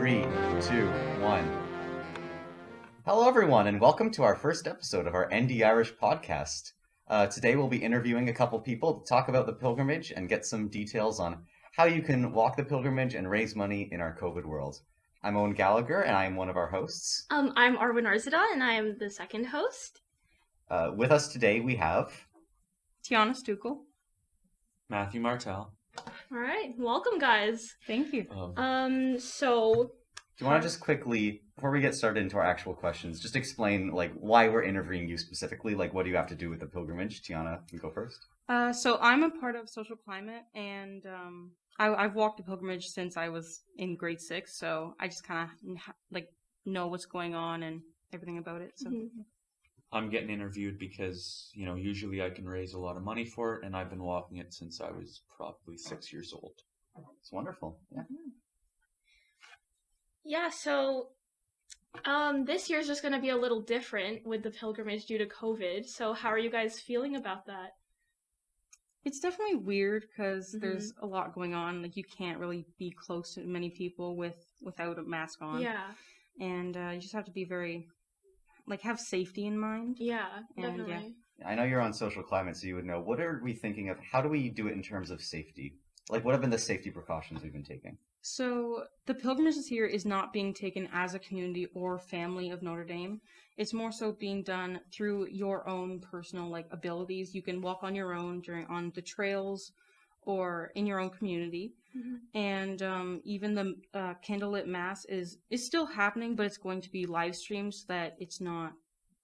3, 2, 1. Hello, everyone, and welcome to our first episode of our ND Irish podcast. Today, we'll be interviewing a couple people to talk about the pilgrimage and get some details on how you can walk the pilgrimage and raise money in our COVID world. I'm Owen Gallagher, and I am one of our hosts. I'm Arwen Arzada, and I am the second host. With us today, we have Tiana Stukel. Matthew Martel. All right, welcome, guys. Thank you. So Do you want to just quickly, before we get started into our actual questions, just explain why we're interviewing you specifically? What do you have to do with the pilgrimage? Tiana, you go first. So I'm a part of Social Climate, and I've walked the pilgrimage since I was in grade 6. So I just kind of know what's going on and everything about it. So I'm getting interviewed because usually I can raise a lot of money for it, and I've been walking it since I was probably 6 years old. It's wonderful. Yeah. yeah, so this year's just going to be a little different with the pilgrimage due to COVID. So how are you guys feeling about that? it's definitely weird because there's a lot going on. You can't really be close to many people without a mask on. Yeah, And you just have to be very have safety in mind. yeah, And, definitely. I know you're on Social Climate, so you would know. What are we thinking of? How do we do it in terms of safety? What have been the safety precautions we've been taking? So the pilgrimage this year is not being taken as a community or family of Notre Dame. It's more so being done through your own personal abilities. You can walk on your own on the trails or in your own community. And even the candlelit mass is still happening, but it's going to be live streamed so that it's not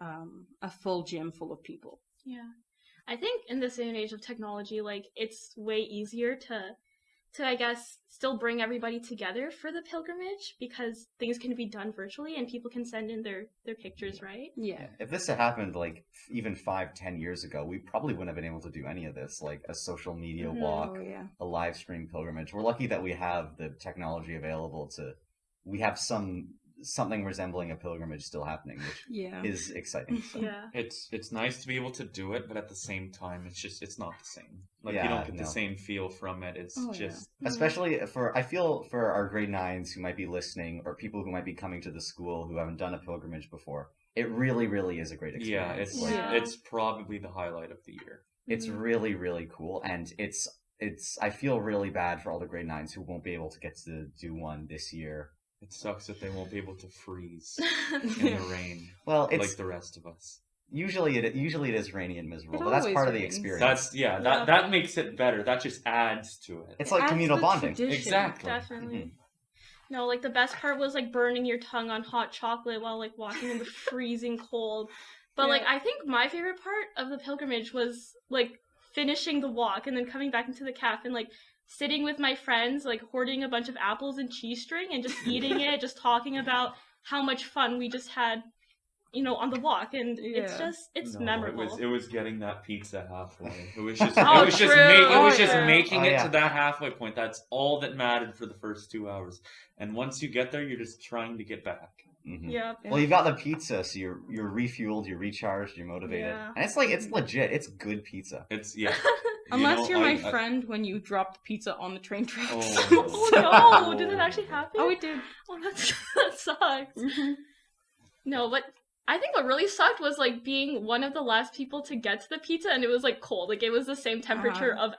a full gym full of people. Yeah, I think in this day and age of technology, it's way easier to I guess still bring everybody together for the pilgrimage because things can be done virtually and people can send in their pictures, right? Yeah. If this had happened even 5-10 years ago, we probably wouldn't have been able to do any of this, a social media walk, Oh, yeah. a live stream pilgrimage. We're lucky that we have the technology available we have something resembling a pilgrimage still happening, which Yeah. is exciting. So. Yeah. It's nice to be able to do it, but at the same time, it's not the same. You Yeah, don't get the no. same feel from it. It's Oh, yeah. just Especially I feel for our grade 9s who might be listening or people who might be coming to the school who haven't done a pilgrimage before, it really, really is a great experience. it's probably the highlight of the year. It's really, really cool, and it's I feel really bad for all the grade 9s who won't be able to get to do one this year. It sucks that they won't be able to freeze in the rain Well, it's like the rest of us. usually it is rainy and miserable, It but that's always part of the rains. experience. That makes it better. That just adds to it. It's It like adds communal the bonding. tradition. Exactly. Definitely. No, the best part was burning your tongue on hot chocolate while walking in the freezing cold. But Yeah. I think my favorite part of the pilgrimage was finishing the walk and then coming back into the cafe and sitting with my friends, hoarding a bunch of apples and cheese string and just eating it, just talking about how much fun we just had, on the walk. And it's memorable. It was getting that pizza halfway. It was just Oh, it was just true. making Oh, it yeah. to that halfway point. That's all that mattered for the first 2 hours. And once you get there, you're just trying to get back. Mhm. Yeah. Well, you've got the pizza, so you're refueled, you're recharged, you're motivated, Yeah. and it's legit. It's good pizza. It's Unless you're my friend when you drop the pizza on the train tracks. Oh, Oh no! Did that actually happen? Oh, it did. Oh, that sucks. No, but I think what really sucked was being one of the last people to get to the pizza, and it was cold. It was the same temperature of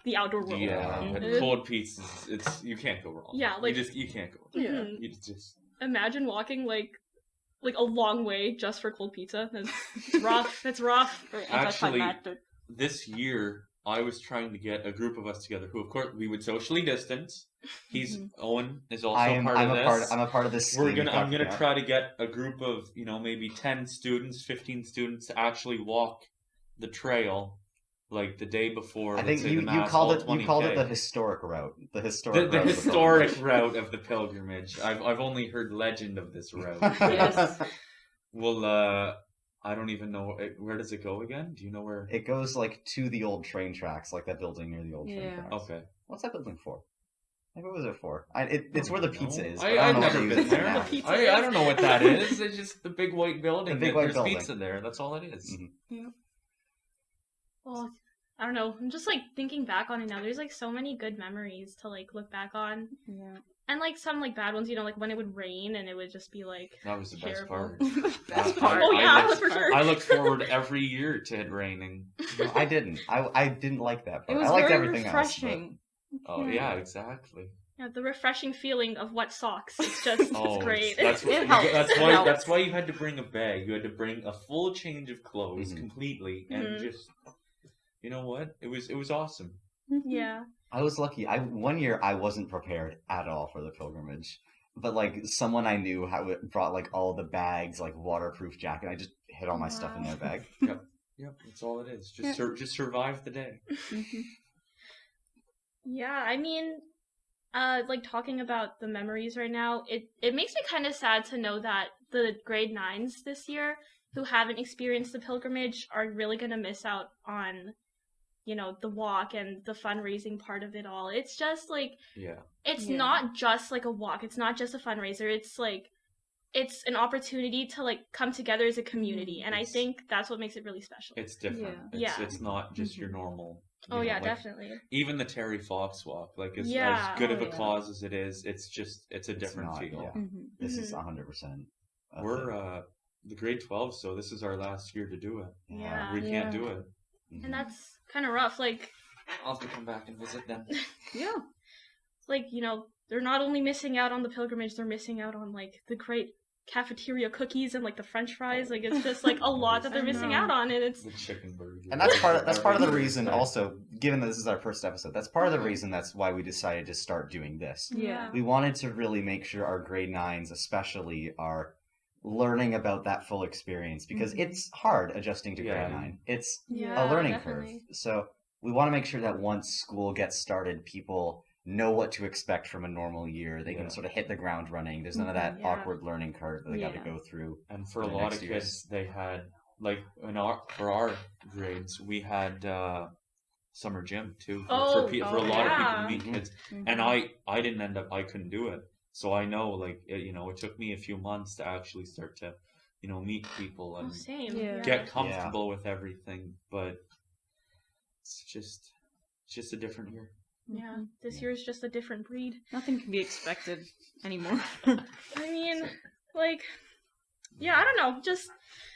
the outdoor world. Yeah, Mhm. but cold pizzas, you can't go wrong. Yeah, you can't go wrong. Yeah. Mhm. You just Imagine walking a long way just for cold pizza. It's rough. It's rough. Very Actually, anticlimactic. this year I was trying to get a group of us together who, of course, we would socially distance. Owen is also I'm part of this. I'm a part of this. scheme I'm gonna out. try to get a group of maybe 10 students, 15 students to actually walk the trail the day before. I think let's say, you the mass, called all it you called it 20K. the historic route. The the historic route. historic route of the pilgrimage. I've only heard legend of this route. Yes. Well, I don't even know where does it go again. Do you know where? It goes to the old train tracks, that building near the old train Yeah. tracks. Okay. What's that building for? What was it for? It's where the pizza is. but I I've don't know what never they use been it for there. now. The pizza I don't know what that is. It's just the big white building. The big white There's building. pizza there. That's all it is. Mhm. Well, I don't know. I'm just thinking back on it now. There's so many good memories to look back on. Yeah. And like some like bad ones, like when it would rain and it would just be like That was the best terrible. part. Best part. Oh yeah, looked, for sure. I looked forward every year to it raining. No, I didn't. I didn't like that It part. was I liked very everything refreshing. Oh yeah, exactly. Yeah, the refreshing feeling of wet socks. It's just Oh, it's great. that's what, It helps. that's It why helps. that's why you had to bring a bag. You had to bring a full change of clothes Mhm. completely, and Mhm. just you know what? It was awesome. Yeah. I was lucky. One year I wasn't prepared at all for the pilgrimage, but like someone I knew brought like all the bags, like waterproof jacket. I just hid all my stuff in their bag. Yep, that's all it is. Just just survive the day. Yeah, I mean, like talking about the memories right now, it makes me kind of sad to know that the grade 9s this year who haven't experienced the pilgrimage are really gonna miss out on, the walk and the fundraising part of it all. It's just like Yeah. it's Yeah. not just like a walk. It's not just a fundraiser. It's like it's an opportunity to like come together as a community, and I It's- think that's what makes it really special. It's different. Yeah. It's not just your normal. Oh you know, yeah, like, definitely. Even the Terry Fox walk, like as Yeah. good of Oh, a yeah. cause as it is, it's a different not, feel. yeah. This is Mhm. 100%. We're the grade 12, so this is our last year to do it. Yeah. We can't do it. Mhm. And that's kind of rough. Like I'll have to come back and visit them. Yeah. like they're not only missing out on the pilgrimage, they're missing out on like the great cafeteria cookies and like the French fries. Like it's just like a lot that they're I missing know. out on, and it's The chicken burger. And that's part of the Every reason. Thursday. Also, given that this is our first episode, that's part of the Mhm. reason. That's why we decided to start doing this. Yeah. We wanted to really make sure our grade 9s, especially, are learning about that full experience because Mhm. it's hard adjusting to Yeah. grade 9. It's Yeah, a learning definitely. curve. So we want to make sure that once school gets started, people know what to expect from a normal year. They Yeah. can sort of hit the ground running. There's none of that Yeah. awkward learning curve that they got to Yeah. go through. And for a for the lot next of years. kids, they had like for our grades, we had summer gym too. Oh, For a lot yeah. of people, me kids, Mhm. and I didn't end up. I couldn't do it. So I know, like it took me a few months to actually start to, meet people Oh, and same. Yeah. get comfortable with everything. But it's just a different year. Yeah, Mhm. this year is just a different breed. Nothing can be expected anymore. I mean, like, yeah, I don't know. Just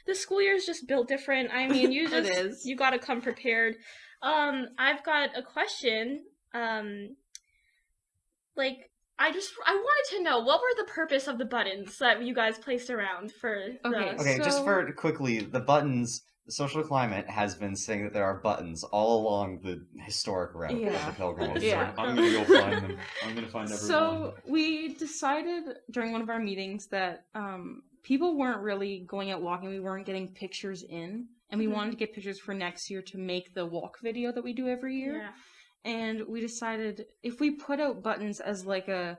the school year is just built different. I mean, you It just is. you gotta come prepared. I've got a question. Like, I wanted to know what were the purpose of the buttons that you guys placed around for the. Okay, just So- for quickly, the buttons. Social Climate has been saying that there are buttons all along the historic route of Yeah. the pilgrimage. Yeah. I'm gonna go find them. I'm gonna find everyone. So we decided during one of our meetings that people weren't really going out walking. We weren't getting pictures in, and we Mhm. wanted to get pictures for next year to make the walk video that we do every year. Yeah. And we decided if we put out buttons as like an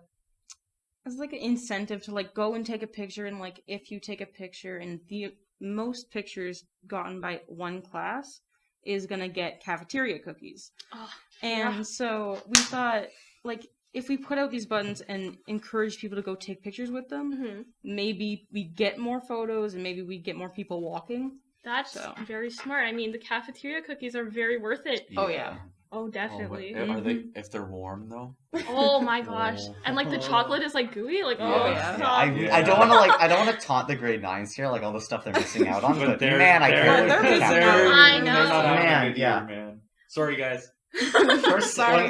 incentive to like go and take a picture, and like if you take a picture and the most pictures gotten by one class is gonna get cafeteria cookies. Oh, And yeah. so we thought, like, if we put out these buttons and encourage people to go take pictures with them, Mhm. maybe we get more photos and maybe we get more people walking. That's So. very smart. I mean, the cafeteria cookies are very worth it. Oh, yeah. Oh, Oh, definitely. but are they? If they're warm though. Oh my gosh. Oh. And like the chocolate is like gooey. Like, oh, Yeah. stop. I don't want to I don't want to taunt the grade 9s here, like all the stuff they're missing out on. But they're man, I they're can't wait for missing the out. cafeteria. I know. They're not having Man, a good yeah. year, man. Sorry, guys. First, Sorry.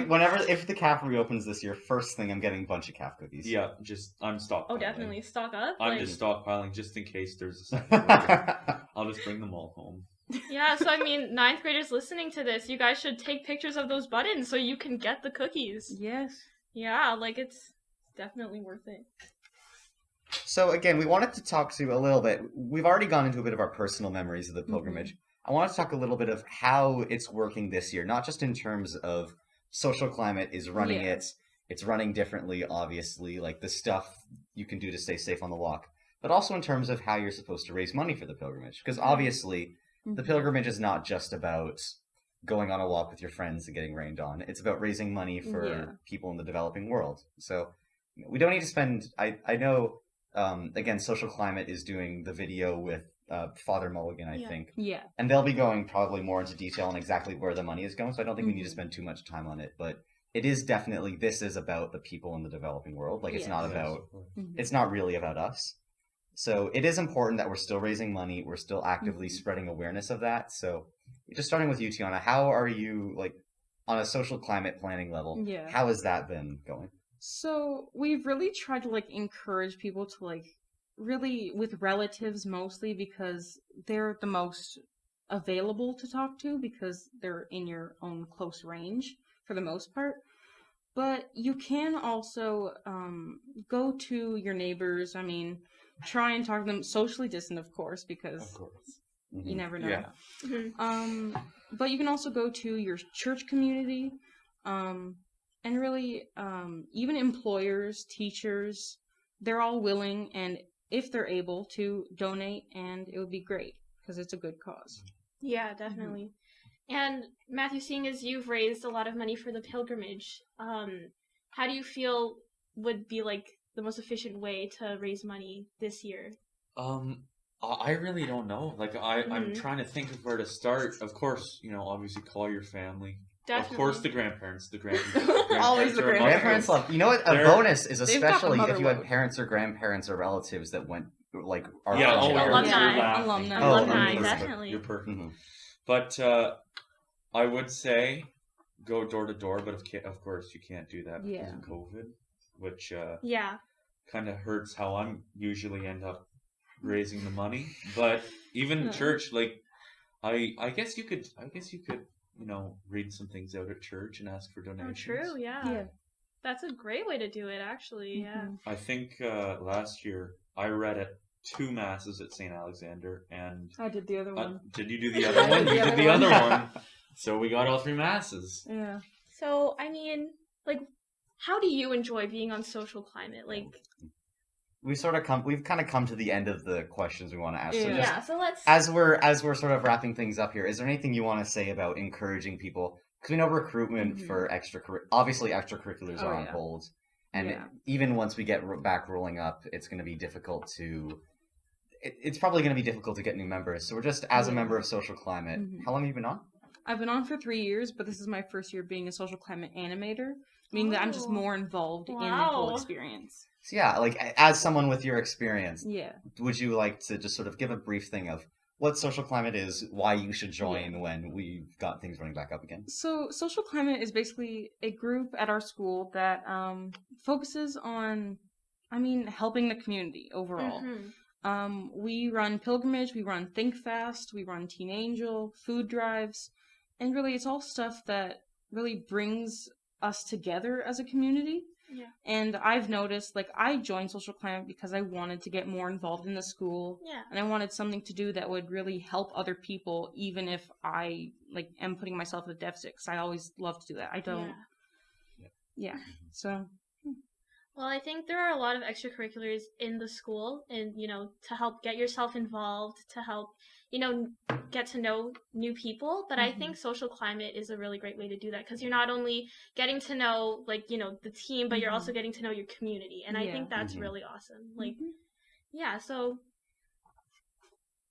if the calf reopens this year, first thing I'm getting a bunch of calf cookies. Yeah, I'm stockpiling. Oh, definitely. Stock up. I'm like, just stockpiling just in case there's a second wave. I'll just bring them all home. yeah, so I mean, 9th graders listening to this, you guys should take pictures of those buttons so you can get the cookies. Yes. Yeah, like it's definitely worth it. So again, we wanted to talk to a little bit. We've already gone into a bit of our personal memories of the pilgrimage. I wanted to talk a little bit of how it's working this year, not just in terms of Social Climate is running Yeah. it. It's running differently, obviously, like the stuff you can do to stay safe on the walk, but also in terms of how you're supposed to raise money for the pilgrimage. Because obviously, the pilgrimage is not just about going on a walk with your friends and getting rained on. It's about raising money for Yeah. people in the developing world. So we don't need to spend. I know. Again, Social Climate is doing the video with Father Mulligan, I Yeah. think, Yeah. and they'll be going probably more into detail on exactly where the money is going. So I don't think we need to spend too much time on it. But it is definitely, this is about the people in the developing world. Like, it's Yes. not Yes, about, of course. it's not really about us. So it is important that we're still raising money. We're still actively spreading awareness of that. So just starting with you, Tiana, how are you, like, on a social climate planning level? Yeah. How has that been going? So we've really tried to like encourage people to like really with relatives mostly because they're the most available to talk to because they're in your own close range for the most part. But you can also go to your neighbors. I mean, try and talk to them socially distant, of course, Of because course. you never know. Yeah. Mhm. But you can also go to your church community, and really, even employers, teachers, they're all willing, and if they're able to donate, and it would be great because it's a good cause. Yeah, definitely. And Matthew, seeing as you've raised a lot of money for the pilgrimage, how do you feel would be like the most efficient way to raise money this year? I really don't know. Like, I'm Mhm. trying to think of where to start. Of course, obviously call your family. Definitely. Of course, the grandparents. Always the are a must. Grandparents love. You know what? A They're- bonus is They've got the especially mother if you had load. parents or grandparents or relatives that went, like, are Yeah, from oh, there. you're Alumni. laughing. Alumni. Oh, Alumni, perfect. definitely. You're perfect. Mhm. But I would say go door to door, but of course you can't do that because of COVID, which Yeah. kind of hurts how I'm usually end up raising the money. But even Yeah. church, like I guess you could read some things out at church and ask for Oh, donations. true. Yeah. Yeah. That's a great way to do it, actually. Yeah. Mhm. I think last year I read at 2 masses at St. Alexander, and I did the other one. did you do the other one? I did You the did the other other one. one. So we got all 3 masses. Yeah. So, I mean, like, how do you enjoy being on Social Climate? Like, We've kind of come to the end of the questions we want to ask. So Yeah. just yeah. So let's. as we're sort of wrapping things up here, is there anything you want to say about encouraging people? Because we know recruitment Mhm. for obviously extracurriculars Oh, are on yeah. hold, and Yeah. even once we get back rolling up, it's going to be difficult to. It's probably going to be difficult to get new members. So we're just as a Yeah. member of Social Climate. Mhm. How long have you been on? I've been on for 3 years, but this is my first year being a social climate animator, meaning that I'm just Oh. more involved in the whole Wow. experience. So yeah, like as someone with your experience, Yeah. would you like to just sort of give a brief thing of what Social Climate is, why you should join Yeah. when we've got things running back up again? So, Social Climate is basically a group at our school that focuses on, helping the community overall. Mhm. We run pilgrimage, we run Think Fast, we run Teen Angel, food drives, and really it's all stuff that really brings us together as a community. Yeah. And I've noticed, like, I joined Social Climate because I wanted to get more involved in the school, Yeah. and I wanted something to do that would really help other people, even if I, like, am putting myself at a deficit, because I always love to do that. I don't, yeah. So, Well, I think there are a lot of extracurriculars in the school, and to help get yourself involved, to help get to know new people. But I think Social Climate is a really great way to do that because you're not only getting to know the team, but you're also getting to know your community, and I Yeah. think that's really awesome. Like, yeah. So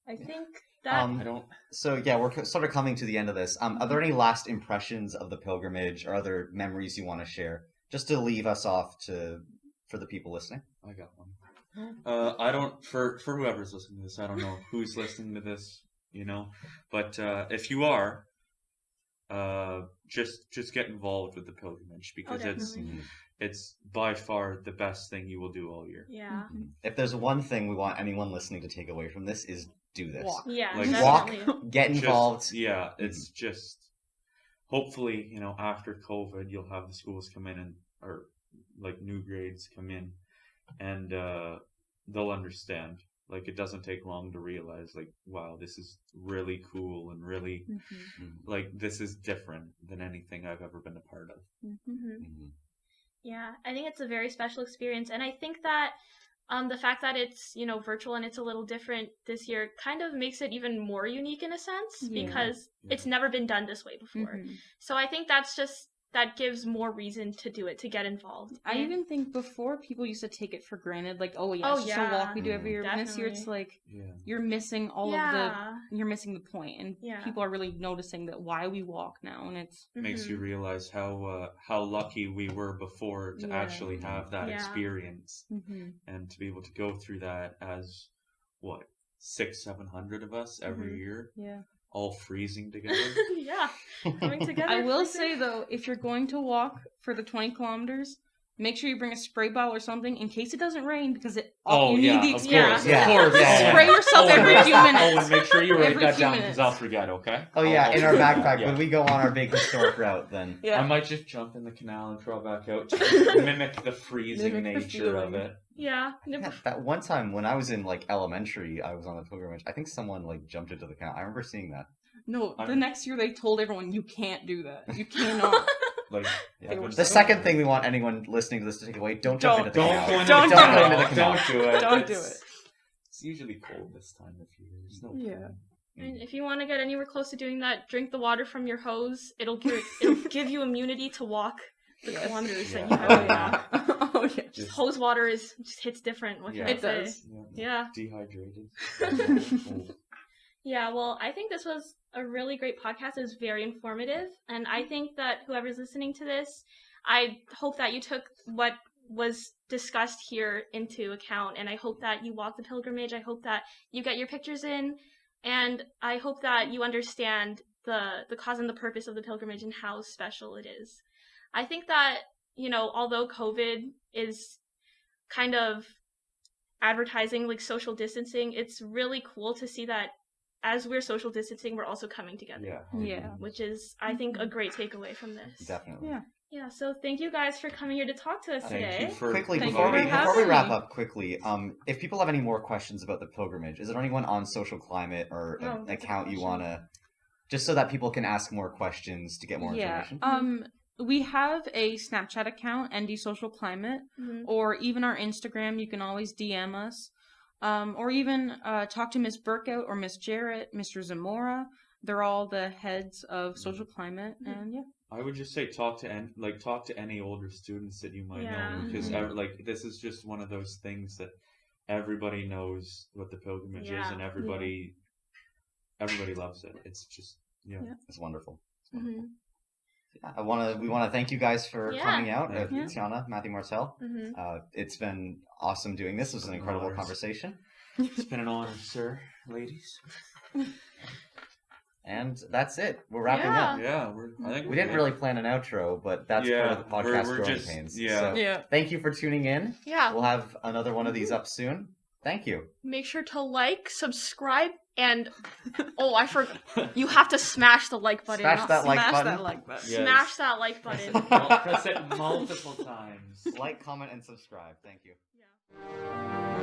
I think that I don't. So yeah, we're sort of coming to the end of this. Are there any last impressions of the pilgrimage or other memories you want to share, just to leave us off for the people listening? I got one. I don't for whoever's listening to this. I don't know who's listening to this. But if you are, just get involved with the pilgrimage because definitely. it's by far the best thing you will do all year. yeah, If there's one thing we want anyone listening to take away from this is do this. Walk. yeah, Like, definitely. Get involved. It's just hopefully after COVID you'll have the schools come in or like new grades come in and they'll understand. Like, it doesn't take long to realize, like, wow, this is really cool and really like this is different than anything I've ever been a part of. Yeah, I think it's a very special experience, and I think that the fact that it's virtual and it's a little different this year kind of makes it even more unique in a sense Yeah. because it's never been done this way before. Mhm. So I think that's just that gives more reason to do it, to get involved. I And- even think before people used to take it for granted, like, oh yeah, Oh, it's just a yeah. walk we do every year. But this year it's Definitely. like Yeah. you're missing you're missing the point, and Yeah. people are really noticing that why we walk now, and it's Makes you realize how lucky we were before to Yeah. actually have that Yeah. experience and to be able to go through that as 600-700 of us every year, yeah. all freezing together. Yeah, coming together. I will freezing. say though, if you're going to walk for the 20 kilometers, make sure you bring a spray bottle or something in case it doesn't rain, because you need the of experience. course, of course. Yeah. Spray yourself every few minutes. Oh, and make sure you write Every that few down minutes. because I'll forget. Okay. Oh yeah, I'll in our forget backpack that, when we go on our big historic route. Then Yeah. I might just jump in the canal and throw back out to mimic the freezing Mimic the nature of feeling. it. Yeah. yeah, that one time when I was in like elementary, I was on a pilgrimage. I think someone like jumped into the canal. I remember seeing that. No, the I'm- next year they told everyone you can't do that. You cannot. Like Yeah. They were The so second bad. thing we want anyone listening to this to take away: don't jump into the Don't canal. go into Don't the do canal. it. Don't Don't do it. Don't do It's- it. It's usually cold this time of year. There's no Yeah. point. And if you want to get anywhere close to doing that, drink the water from your hose. It'll give you immunity to walk the Yes. kilometers that Yeah. you have to Oh walk. oh yeah. Just- Hose water just hits different. What can Yeah. I It say? does. Yeah. Dehydrated. Oh. Yeah, well, I think this was a really great podcast. It was very informative. And I think that whoever's listening to this, I hope that you took what was discussed here into account. And I hope that you walk the pilgrimage. I hope that you get your pictures in. And I hope that you understand the cause and the purpose of the pilgrimage and how special it is. I think that, although COVID is kind of advertising like social distancing, it's really cool to see that as we're social distancing, we're also coming together. Yeah. Yeah. Which is, I think, a great takeaway from this. Definitely. Yeah. Yeah, so thank you guys for coming here to talk to us Thank today. you for Quickly, Thank before you we for before we having wrap me. up quickly, if people have any more questions about the pilgrimage, is there anyone on Social Climate or Oh, an that's a account you question. want to, just so that people can ask more questions to get more Yeah. information? We have a Snapchat account, ND Social Climate, Mhm. or even our Instagram. You can always DM us, or even talk to Miss Burkout or Miss Jarrett, Mr. Zamora. They're all the heads of Social Climate, and yeah. I would just say talk to any older students that you might Yeah. know, because Mhm. this is just one of those things that everybody knows what the pilgrimage is, Yeah. and everybody loves it. It's just Yeah. It's wonderful. Mhm. Yeah, we want to thank you guys for Yeah. coming out. Thank you. Tiana, Matthew, Martel. Mhm. It's been awesome doing this. It was an incredible Honors. conversation. it's been an honor, sir, ladies. And that's it. We're wrapping Yeah. up. Yeah, I think We didn't really plan an outro, but that's part of the podcast we're growing just- pains. yeah. So Yeah. thank you for tuning in. Yeah. We'll have another one of these up soon. Thank you. Make sure to like, subscribe, and I forgot. You have to smash the like button. Smash that like Smash button. that like button. Yeah. Smash that like button. Press it multiple times. Like, comment, and subscribe. Thank you. Yeah.